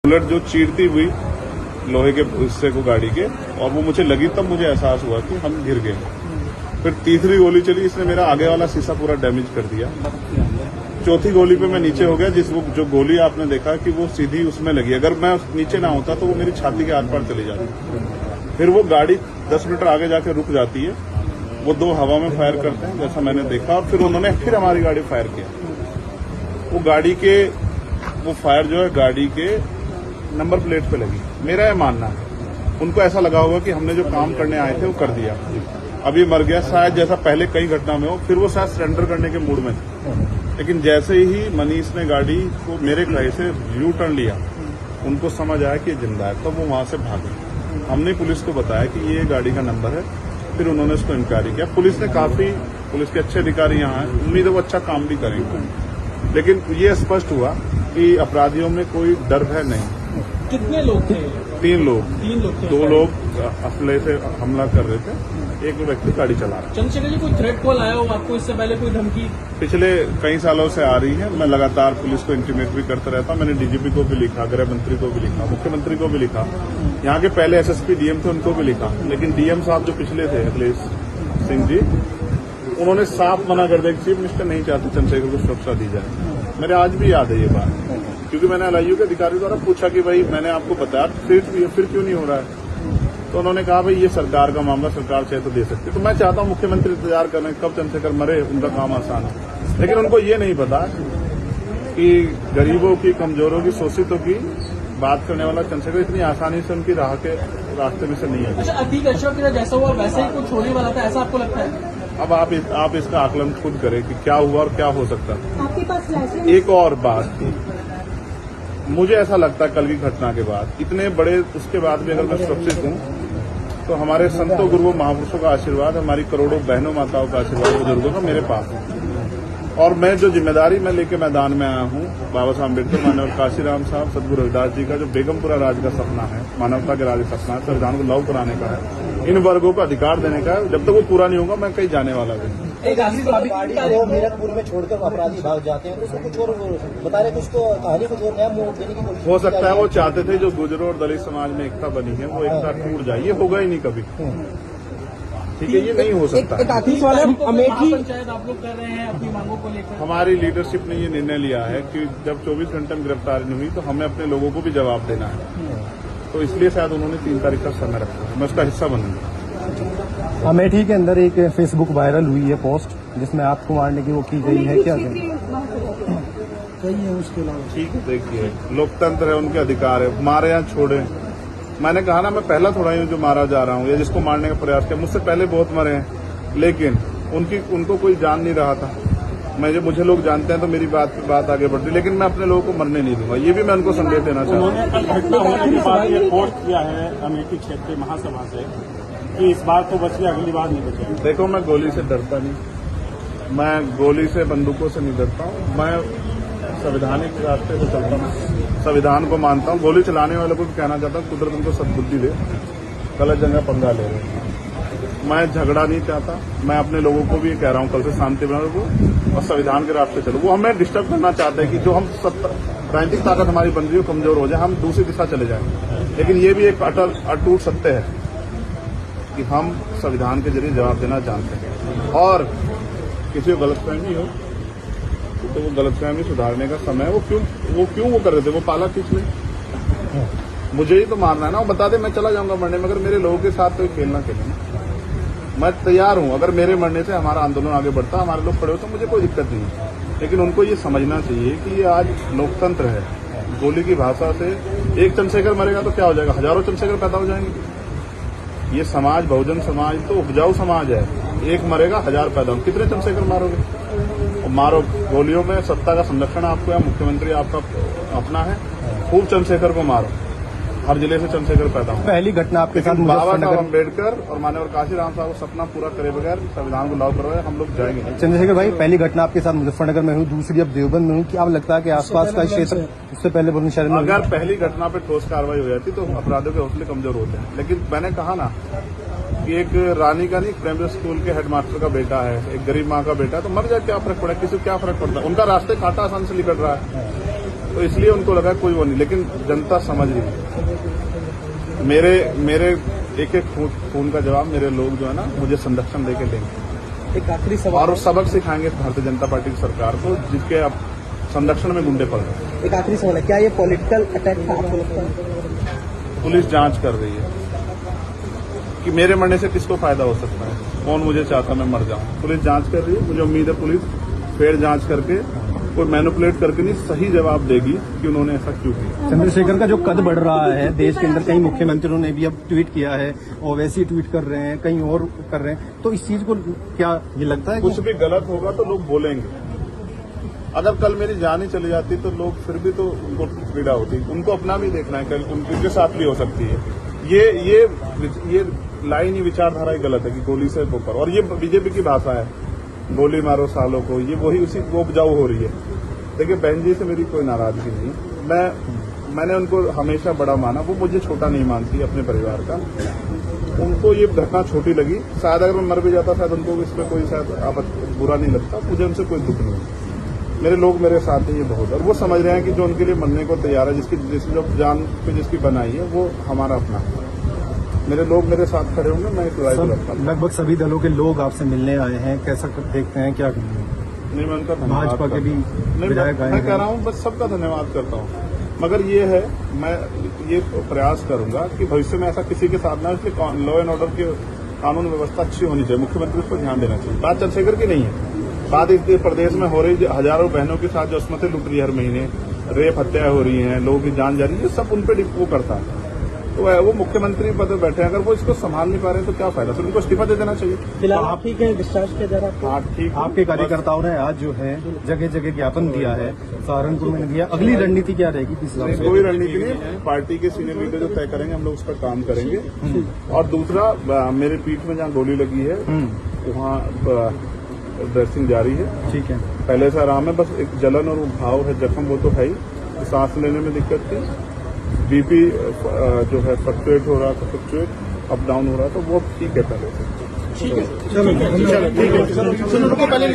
Bullet जो चीरती हुई लोहे के हिस्से को गाड़ी के, और वो मुझे लगी तब मुझे एहसास हुआ कि हम गिर गए। फिर तीसरी गोली चली, इसने मेरा आगे वाला शीशा पूरा डैमेज कर दिया। चौथी गोली पे मैं नीचे हो गया, जो गोली आपने देखा कि वो सीधी उसमें लगी। अगर मैं नीचे ना होता तो वो मेरी छाती के आर पार चली जाती। फिर वो गाड़ी 10 मीटर आगे जाके रुक जाती है। वो दो हवा में फायर करते हैं जैसा मैंने देखा, और फिर उन्होंने फिर हमारी गाड़ी फायर किया। वो गाड़ी के वो फायर जो है गाड़ी के नंबर प्लेट पे लगी। मेरा यह मानना है, उनको ऐसा लगा होगा कि हमने जो काम करने आए थे वो कर दिया, अब ये मर गया शायद, जैसा पहले कई घटना में हो। फिर वो शायद सरेंडर करने के मूड में थे, लेकिन जैसे ही मनीष ने गाड़ी को मेरे कहे से यू टर्न लिया, उनको समझ आया कि ये जिंदा है, तब वो वहां से भागे। हमने पुलिस को बताया कि ये गाड़ी का नंबर है, फिर उन्होंने उसको इंक्वायरी किया। पुलिस के अच्छे अधिकारी यहाँ हैं, उम्मीद है वो अच्छा काम भी करेंगे। लेकिन ये स्पष्ट हुआ कि अपराधियों में कोई डर है नहीं। कितने लोग थे? 3 लोग। 3 लोग थे। 2 लोग असले से हमला कर रहे थे, एक व्यक्ति गाड़ी चला रहा है। चंद्रशेखर जी, कोई थ्रेट कॉल आया हो आपको इससे पहले, कोई धमकी? पिछले कई सालों से आ रही है। मैं लगातार पुलिस को इंटीमेट भी करता रहता हूं। मैंने डीजीपी को भी लिखा, गृह मंत्री को भी लिखा, मुख्यमंत्री को भी लिखा, यहाँ के पहले एसएसपी डीएम थे उनको भी लिखा। लेकिन डीएम साहब जो पिछले थे अखिलेश सिंह जी, उन्होंने साफ मना कर दिया कि चीफ मिनिस्टर नहीं चाहते चंद्रशेखर को सुरक्षा दी जाए। मेरे आज भी याद है ये बात, क्योंकि मैंने एलआईयू के अधिकारी द्वारा पूछा कि भाई मैंने आपको बताया फिर क्यों नहीं हो रहा है। तो उन्होंने कहा भाई ये सरकार का मामला, सरकार चाहे तो दे सकती। तो मैं चाहता हूं मुख्यमंत्री इंतजार करें कब चंद्रशेखर मरे, उनका काम आसान है। लेकिन उनको ये नहीं पता कि गरीबों की, कमजोरों की, शोषितों की बात करने वाला चंद्रशेखर इतनी आसानी से उनकी रास्ते में से नहीं है। अच्छा, अतीक अशरफ के साथ जैसा हुआ वैसे ही कुछ होने वाला था, ऐसा आपको लगता है? अब आप इसका आकलन खुद करें कि क्या हुआ और क्या हो सकता है। आपके पास लाइसेंस? एक और बात, मुझे ऐसा लगता है कल की घटना के बाद, इतने बड़े उसके बाद भी अगर मैं सुरक्षित हूं तो हमारे संतों गुरुओं महापुरुषों का आशीर्वाद, हमारी करोड़ों बहनों माताओं का आशीर्वाद, बुजुर्गों का मेरे पास है। और मैं जो जिम्मेदारी मैं लेके मैदान में आया हूं, बाबा साहब अम्बेडकर, मानव काशीराम साहब, सदगुरु रविदास जी का जो बेगमपुरा राज का सपना है, मानवता के राज का सपना है, संविधान को लागू कराने का है, इन वर्गों को अधिकार देने का है। जब तक वो पूरा नहीं होगा मैं कहीं जाने वाला नहीं। मीरकपुर में छोड़कर अपराधी भाग जाते हैं, उसको कुछ और बता रहे, कुछ तो कहानी कुछ और नया मोड़ देने की कोशिश हो सकता है वो चाहते थे जो गुजरों और दलित समाज में एकता बनी है वो एकता टूट जाए। ये होगा ही नहीं कभी, ठीक है, ये नहीं हो सकता। अमेठी पंचायत आप लोग कर रहे हैं अपनी मांगों को लेकर? हमारी लीडरशिप ने ये निर्णय लिया है कि जब 24 घंटे में गिरफ्तारी नहीं हुई तो हमें अपने लोगों को भी जवाब देना है। तो इसलिए शायद उन्होंने 3 तारीख का समय रखा है, मैं उसका हिस्सा बनूंगा। अमेठी के अंदर एक फेसबुक वायरल हुई है पोस्ट जिसमें आपको मारने की वो की गई है, क्या कही है उसके अलावा? ठीक है, देखिए लोकतंत्र है, उनके अधिकार है, मारे या छोड़े। मैंने कहा ना, मैं पहला थोड़ा ही जो मारा जा रहा हूँ या जिसको मारने का प्रयास किया, मुझसे पहले बहुत मरे हैं, लेकिन उनको कोई जान नहीं रहा था। मुझे लोग जानते हैं तो मेरी बात आगे बढ़ती, लेकिन मैं अपने लोगों को मरने नहीं दूंगा। ये भी मैं उनको संदेश देना चाहता हूँ। घटना होने के बाद ये पोस्ट किया है अमेठी क्षेत्रीय महासभा से कि इस बार तो बच गया, अगली बार नहीं बचेगा। देखो, मैं गोली से डरता नहीं, मैं गोली से, बंदूकों से नहीं डरता हूँ। मैं संवैधानिक रास्ते को चलता हूँ, संविधान को मानता हूँ। गोली चलाने वालों को भी कहना चाहता हूँ कुदरत उनको सद्बुद्धि दे, गलत जगह पंगा ले रहे हैं। मैं झगड़ा नहीं चाहता, मैं अपने लोगों को भी कह रहा हूँ कल से शांति बना रखो और संविधान के रास्ते चलो। वो हमें डिस्टर्ब करना चाहते हैं कि जो हम राजनीतिक ताकत हमारी बन रही हो कमजोर हो जाए, हम दूसरी दिशा चले जाएं। लेकिन ये भी एक अटूट सत्य है कि हम संविधान के जरिए जवाब देना जानते हैं, और किसी को गलतफहमी हो तो वो गलतफहमी सुधारने का समय है। वो क्यों कर रहे थे, वो पाला खींच ले, मुझे ही तो मारना है ना, वो बता दे मैं चला जाऊंगा मरने में। अगर मेरे लोगों के साथ कोई खेलना खेले, मैं तैयार हूं। अगर मेरे मरने से हमारा आंदोलन आगे बढ़ता, हमारे लोग खड़े हो, तो मुझे कोई दिक्कत नहीं है। लेकिन उनको ये समझना चाहिए कि ये आज लोकतंत्र है। गोली की भाषा से एक चंद्रशेखर मरेगा तो क्या हो जाएगा, हजारों चंद्रशेखर पैदा हो जाएंगे। ये समाज, बहुजन समाज तो उपजाऊ समाज है, एक मरेगा 1000 पैदा हो। कितने चंद्रशेखर मारोगे? मारो गोलियों में, सत्ता का संरक्षण आपको है, मुख्यमंत्री आपका अपना है, खूब चंद्रशेखर को मारो, हर जिले से चंद्रशेखर पैदा हो। पहली घटना आपके साथ बाबा साहब अम्बेडकर और मानव काशीराम साहब को सपना पूरा करे बगैर संविधान को लागू करवाए हम लोग जाएंगे। चंद्रशेखर भाई, पहली घटना आपके साथ मुजफ्फरनगर में हुई, दूसरी अब देवबंद में हुई। क्या लगता है कि आसपास का क्षेत्र उससे पहले बुलंदशहर में? अगर पहली घटना पे ठोस कार्रवाई हो जाती तो अपराधियों के हौसले कमजोर होते हैं। लेकिन मैंने कहा ना कि एक रानी का नहीं, प्राइमरी स्कूल के हेडमास्टर का बेटा है, एक गरीब माँ का बेटा है, तो मर जाए क्या फर्क पड़ा, किसी को क्या फर्क पड़ता है? उनका रास्ते कांटा आसान से निकल रहा है। तो इसलिए उनको लगा कोई वो नहीं, लेकिन जनता समझ रही है। मेरे एक एक खून का जवाब मेरे लोग जो है ना मुझे संरक्षण देके देंगे एक आखिरी सवाल और सबक सिखाएंगे भारतीय जनता पार्टी की सरकार को, जिसके अब संरक्षण में गुंडे पड़ रहे हैं। एक आखिरी सवाल है, क्या ये पॉलिटिकल अटैक था आपको लगता है? पुलिस जांच कर रही है कि मेरे मरने से किसको फायदा हो सकता है, कौन मुझे चाहता मैं मर जाऊं। पुलिस जांच कर रही है, मुझे उम्मीद है पुलिस फेर जांच करके कोई मैनिपुलेट करके नहीं सही जवाब देगी कि उन्होंने ऐसा क्यों किया। चंद्रशेखर का जो कद बढ़ रहा है देश के अंदर, कई मुख्यमंत्रियों ने भी अब ट्वीट किया है, ओवैसी ट्वीट कर रहे हैं, कहीं और कर रहे हैं, तो इस चीज को क्या ये लगता है कुछ भी गलत होगा तो लोग बोलेंगे। अगर कल मेरी जान ही चली जाती तो लोग फिर भी तो उनको पीड़ा होती, उनको अपना भी देखना है, कल उनके साथ भी हो सकती है। ये लाइन ही विचारधारा ही गलत है कि गोली से ऊपर, और ये बीजेपी की भाषा है, गोली मारो सालों को, ये वही उसी वो उपजाऊ हो रही है। देखिए बहन जी से मेरी कोई नाराजगी नहीं, मैंने उनको हमेशा बड़ा माना, वो मुझे छोटा नहीं मानती अपने परिवार का। उनको ये घटना छोटी लगी, शायद अगर मैं मर भी जाता शायद उनको इसमें कोई शायद बुरा नहीं लगता, मुझे उनसे कोई दुख नहीं। मेरे लोग मेरे साथ हैं, ये बहुत, और वो समझ रहे हैं कि जो उनके लिए मरने को तैयार है, जिसकी जो जान पे जिसकी बनाई है वो हमारा अपना है। मेरे लोग मेरे साथ खड़े होंगे, मैं इस लड़ाई को लड़ता हूं। लगभग सभी दलों के लोग आपसे मिलने आए हैं, कैसा देखते हैं, क्या नहीं मैं उनका धन्यवाद भाजपा के भी विधायक आए मैं हैं। कह रहा हूँ बस सबका धन्यवाद करता हूँ, मगर ये है मैं ये प्रयास करूंगा कि भविष्य में ऐसा किसी के साथ ना, इसलिए लॉ एंड ऑर्डर की कानून व्यवस्था अच्छी होनी चाहिए, मुख्यमंत्री उस पर ध्यान देना चाहिए। बात चंद्रशेखर की नहीं है, बात इस प्रदेश में हो रही हजारों बहनों के साथ जो अस्मतें लुट रही है, हर महीने रेप हत्या हो रही है, लोगों की जान जा रही है, ये सब उन पर वो करता है। तो वो मुख्यमंत्री पद पर बैठे हैं, अगर वो इसको संभाल नहीं पा रहे तो क्या फायदा, फिर उनको इस्तीफा दे देना चाहिए। फिलहाल आप ठीक है, डिस्चार्ज किया जा रहा है? हाँ ठीक। आपके कार्यकर्ताओं ने आज जो है जगह जगह ज्ञापन दिया है, सहारनपुर में दिया, अगली रणनीति क्या रहेगी किस हिसाब से? कोई रणनीति नहीं, पार्टी के सीनियर लीडर जो तय करेंगे हम लोग उस पर काम करेंगे। और दूसरा मेरे पीठ में जहाँ गोली लगी है वहाँ ड्रेसिंग जारी है, ठीक है, पहले से आराम है, बस एक जलन और घाव है, जख्म वो तो है ही, सांस लेने में दिक्कत थी, बीपी जो है फ्लक्चुएट हो रहा था, फ्लक्चुएट अप डाउन हो रहा था, वो ठीक है पहले से। ठीक है, चलो ठीक है।